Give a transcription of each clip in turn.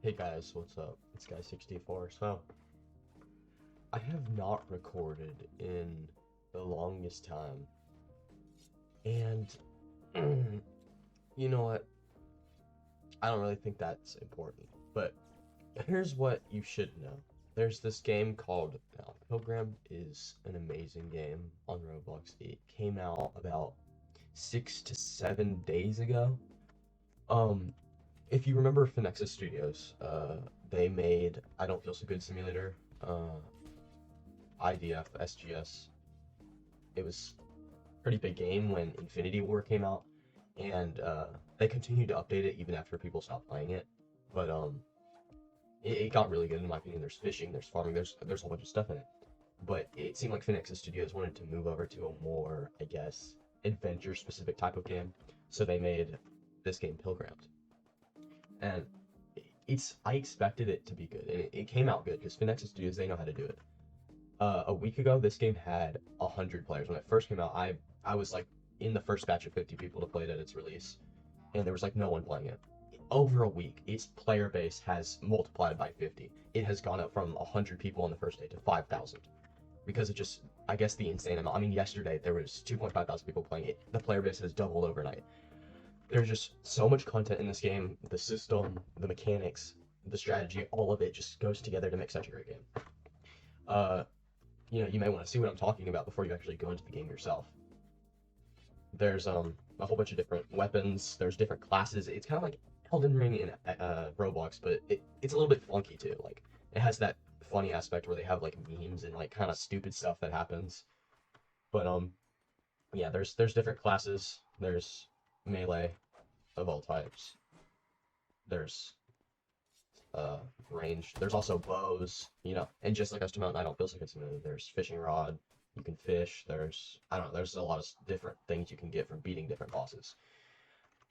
Hey guys, what's up? It's Guy64. So, I have not recorded in the longest time, and you know what? I don't really think that's important, but here's what you should know. There's this game called Pilgrammed is an amazing game on Roblox. It came out about 6 to 7 days ago. Um, if you remember Finexus Studios, they made I Don't Feel So Good Simulator. IDF, SGS. It was a pretty big game when Infinity War came out, and they continued to update it even after people stopped playing it. But it got really good in my opinion. There's fishing, there's farming, there's a whole bunch of stuff in it. But it seemed like Finex's Studios wanted to move over to a more, I guess, adventure-specific type of game, so they made this game Pilgrimmed, and I expected it to be good, and it came out good because Finex's Studios they know how to do it. A week ago, this game had 100 players. When it first came out, I was like in the first batch of 50 people to play it at its release, and there was like no one playing it. Over a week, its player base has multiplied by 50. It has gone up from 100 people on the first day to 5,000 because it just, I guess, the insane amount. I mean, yesterday there was 2.5 thousand people playing it. The player base has doubled overnight. There's just so much content in this game. The system, the mechanics, the strategy, all of it just goes together to make such a great game. Uh, you may want to see what I'm talking about before you actually go into the game yourself. There's a whole bunch of different weapons. There's different classes. It's kind of like Elden Ring in Roblox, but it's a little bit funky too. Like it has that funny aspect where they have like memes and like kind of stupid stuff that happens. But yeah, there's different classes. There's melee of all types. There's uh range. There's also bows, and just like Custom Mountain, I don't feel so good. There's fishing rod. You can fish. I don't know. There's a lot of different things you can get from beating different bosses.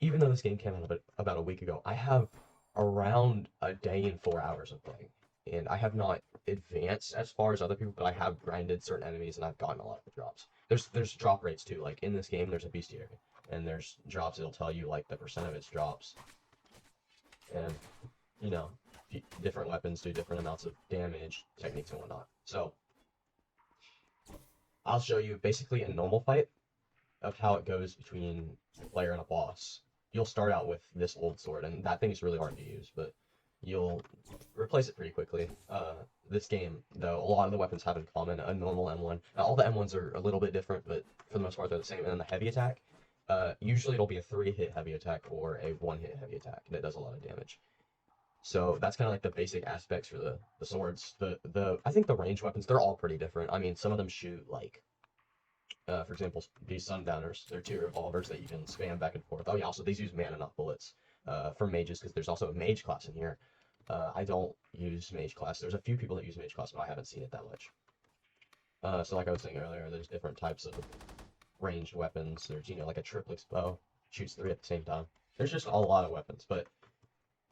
Even though this game came out about a week ago, I have around a day and 4 hours of playing, and I have not advanced as far as other people, but I have grinded certain enemies and I've gotten a lot of the drops. There's drop rates too. Like in this game, there's a bestiary, and there's drops. It'll tell you like the percent of its drops, and you know, different weapons do different amounts of damage, techniques, and whatnot. So I'll show you basically a normal fight of how it goes between a player and a boss. You'll start out with this old sword, and that thing is really hard to use, but you'll replace it pretty quickly. This game, though, a lot of the weapons have in common a normal M1. Now, all the M1s are a little bit different, but for the most part, they're the same. And then the heavy attack, usually it'll be a 3-hit heavy attack or a 1-hit heavy attack that does a lot of damage. So that's kind of like the basic aspects for the swords. I think the range weapons they're all pretty different. I mean, some of them shoot like, for example, these sundowners. They're two revolvers that you can spam back and forth. Oh yeah, also these use mana not bullets. For mages because there's also a mage class in here. I don't use mage class. There's a few people that use mage class, but I haven't seen it that much. So like I was saying earlier, there's different types of ranged weapons. There's like a triplex bow, shoots 3 at the same time. There's just a lot of weapons, but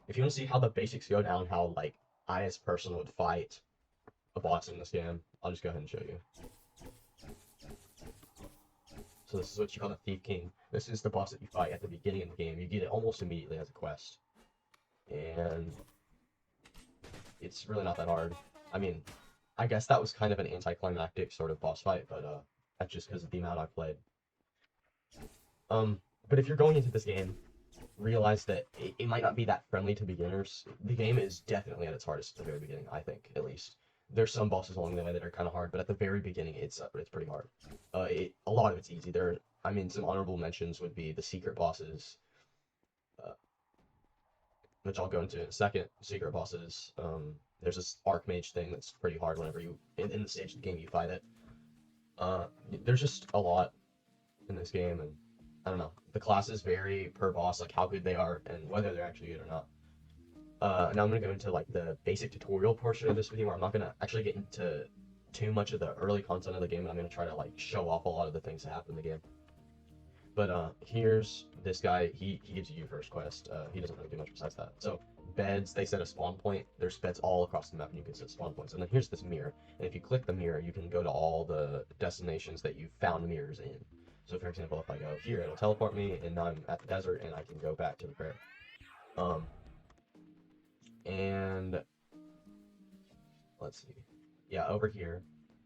if you want to see how the basics go down, how like I as a person would fight a boss in this game, I'll just go ahead and show you. So this is what you call the Thief King. This is the boss that you fight at the beginning of the game. You get it almost immediately as a quest. And it's really not that hard. I mean, I guess that was kind of an anticlimactic sort of boss fight, but that's just because of the amount I played. But if you're going into this game, realize that it might not be that friendly to beginners. The game is definitely at its hardest at the very beginning, I think, at least. There's some bosses along the way that are kind of hard, but at the very beginning, it's pretty hard. A lot of it's easy. I mean, some honorable mentions would be the secret bosses, uh, which I'll go into in a second. Secret bosses. There's this archmage thing that's pretty hard whenever you in the stage of the game you fight it. There's just a lot in this game, and I don't know. The classes vary per boss, like how good they are and whether they're actually good or not. Now I'm gonna go into like the basic tutorial portion of this video, where I'm not gonna actually get into too much of the early content of the game, and I'm gonna try to like show off a lot of the things that happen in the game. But here's this guy. He gives you your first quest. He doesn't really do much besides that. So beds, they set a spawn point. There's beds all across the map, and you can set spawn points. And then here's this mirror. And if you click the mirror, you can go to all the destinations that you found mirrors in. So for example, if I go here, it'll teleport me, and now I'm at the desert, and I can go back to the prayer. And let's see. Yeah, over here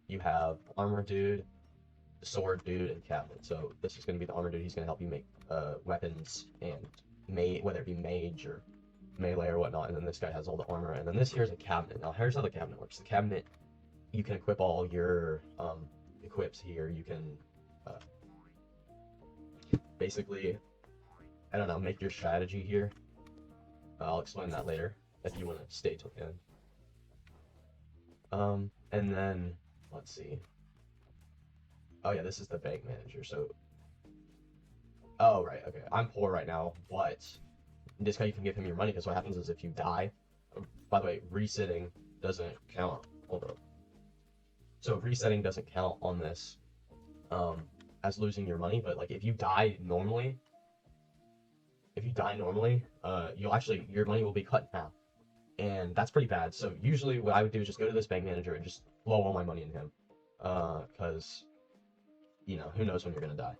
you have armor dude, sword dude, and cabinet. So this is going to be the armor dude. He's going to help you make weapons and whether it be mage or melee or whatnot. And then this guy has all the armor. And then this here is a cabinet. Now here's how the cabinet works. The cabinet, you can equip all your equips here. You can basically, I don't know, make your strategy here. I'll explain that later if you want to stay till the end. And then let's see. Oh yeah, this is the bank manager. So, oh right, okay. I'm poor right now, but this guy, you can give him your money, because what happens is if you die. By the way, resetting doesn't count. Hold up. So resetting doesn't count on this as losing your money, but like if you die normally, you'll actually, your money will be cut in half, and that's pretty bad. So usually what I would do is just go to this bank manager and just blow all my money in him, because you know, who knows when you're gonna die.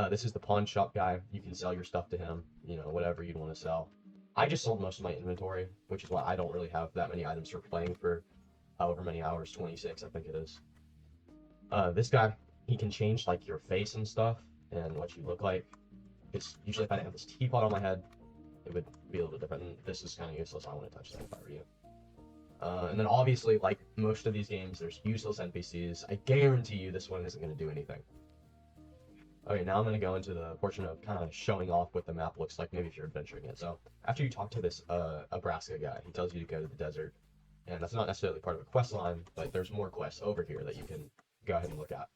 This is the pawn shop guy. You can sell your stuff to him, you know, whatever you'd want to sell. I just sold most of my inventory, which is why I don't really have that many items for playing for however many hours, 26 I think it is. This guy, he can change like your face and stuff and what you look like. It's usually, if I didn't have this teapot on my head, it would be a little bit different. And this is kind of useless. I wouldn't touch that if I were you. And then obviously, like most of these games, there's useless NPCs. I guarantee you this one isn't going to do anything. Okay, now I'm going to go into the portion of kind of showing off what the map looks like, maybe if you're adventuring it. So after you talk to this Nebraska guy, he tells you to go to the desert. And that's not necessarily part of a quest line, but there's more quests over here that you can go ahead and look at.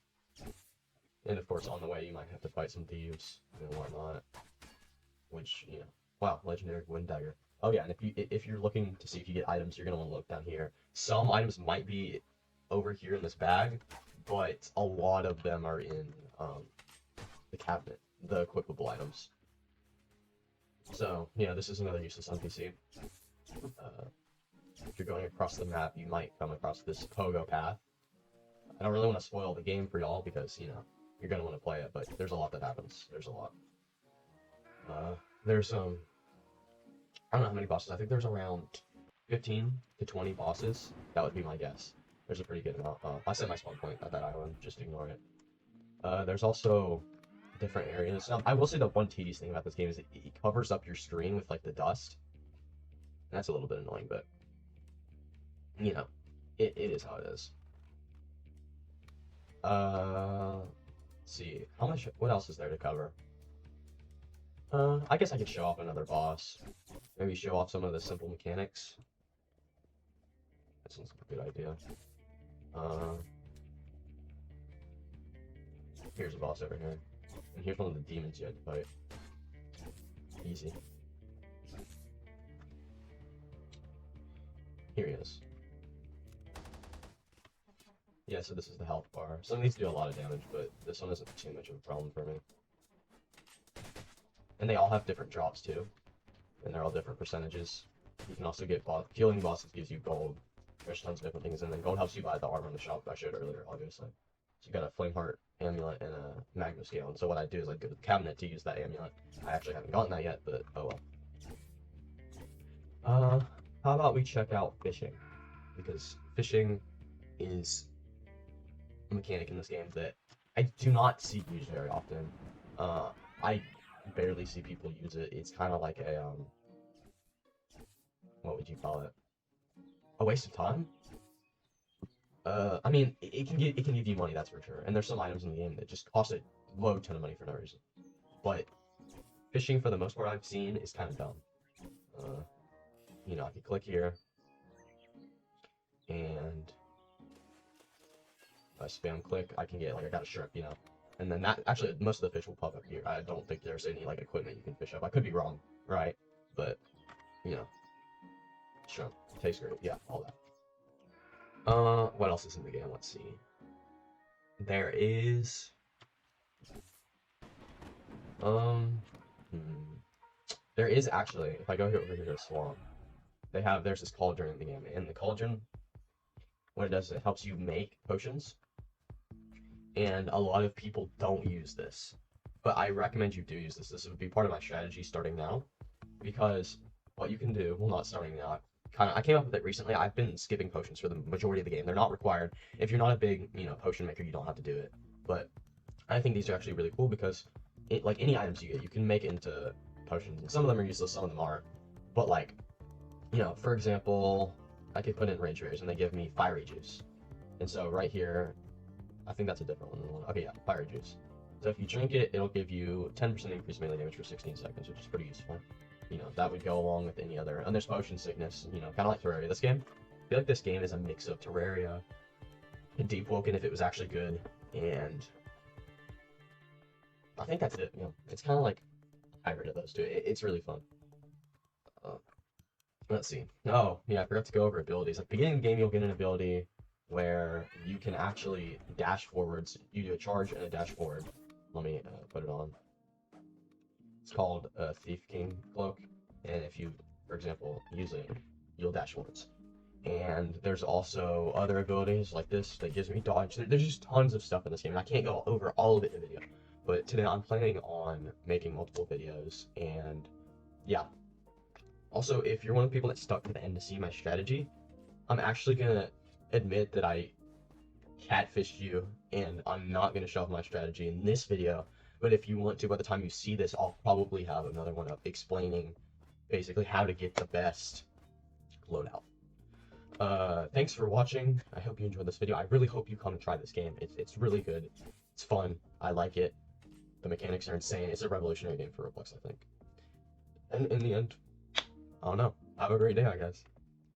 And of course, on the way, you might have to fight some thieves and whatnot. Which, you know, wow, legendary wind dagger. Oh yeah, and if you're looking to see if you get items, you're gonna want to look down here. Some items might be over here in this bag, but a lot of them are in the cabinet, the equipable items. So yeah, this is another useless NPC. If you're going across the map, you might come across this pogo path. I don't really want to spoil the game for y'all because, you know, you're going to want to play it, but there's a lot that happens. There's a lot. There's I don't know how many bosses. I think there's around 15 to 20 bosses. That would be my guess. There's a pretty good amount. I set my spawn point at that island. Just ignore it. There's also different areas. I will say the one tedious thing about this game is it covers up your screen with like the dust. And that's a little bit annoying, but you know, it is how it is. Let's see, what else is there to cover? I guess I could show off another boss. Maybe show off some of the simple mechanics. That sounds like a good idea. Here's a boss over here. And here's one of the demons you had to fight. Easy. Here he is. Yeah, so this is the health bar. Some of these do a lot of damage, but this one isn't too much of a problem for me. And they all have different drops too. And they're all different percentages. You can also get killing bosses gives you gold. There's tons of different things, and then gold helps you buy the armor in the shop I showed earlier, obviously. So you got a flame heart amulet and a magma scale, and so what I do is I go to the cabinet to use that amulet. I actually haven't gotten that yet, but oh well. How about we check out fishing? Because fishing is a mechanic in this game that I do not see used very often. I barely see people use it. It's kind of like a what would you call it? A waste of time. I mean, it can give you money, that's for sure. And there's some items in the game that just cost a low ton of money for no reason. But fishing, for the most part, I've seen is kind of dumb. You know, I can click here, and if I spam click, I can get, like, I got a shrimp, you know. And then that, actually, most of the fish will pop up here. I don't think there's any, like, equipment you can fish up. I could be wrong, right? But, you know, shrimp, tastes great, yeah, all that. What else is in the game? Let's see. There is, there is actually, if I go here over here to Swamp, there's this cauldron in the game, and the cauldron, what it does is it helps you make potions, and a lot of people don't use this, but I recommend you do use this. This would be part of my strategy starting now, because what you can do, well, not starting now, I came up with it recently. I've been skipping potions for the majority of the game. They're not required. If you're not a big, potion maker, you don't have to do it. But I think these are actually really cool because like any items you get, you can make it into potions. And some of them are useless, some of them aren't. But like, for example, I could put in rage rares and they give me fiery juice. And so right here, I think that's a different one. Okay, yeah, fiery juice. So if you drink it, it'll give you 10% increased melee damage for 16 seconds, which is pretty useful. That would go along with any other. And there's potion sickness, kind of like Terraria. I feel like this game is a mix of Terraria and Deep Woken if it was actually good. And I think that's it. It's kind of like a hybrid of those two. It's really fun. Let's see. Oh, yeah, I forgot to go over abilities. At the beginning of the game, you'll get an ability where you can actually dash forwards. You do a charge and a dash forward. Let me put it on. It's called Thief King Cloak, and if you, for example, use it, you'll dash forwards. And there's also other abilities like this that gives me dodge. There's just tons of stuff in this game, and I can't go over all of it in the video. But today I'm planning on making multiple videos, and yeah. Also, if you're one of the people that stuck to the end to see my strategy, I'm actually gonna admit that I catfished you, and I'm not gonna show off my strategy in this video. But if you want to, by the time you see this, I'll probably have another one up explaining basically how to get the best loadout. Thanks for watching. I hope you enjoyed this video. I really hope you come and try this game. It's really good. It's fun. I like it. The mechanics are insane. It's a revolutionary game for Roblox, I think. And in the end, I don't know. Have a great day, I guess.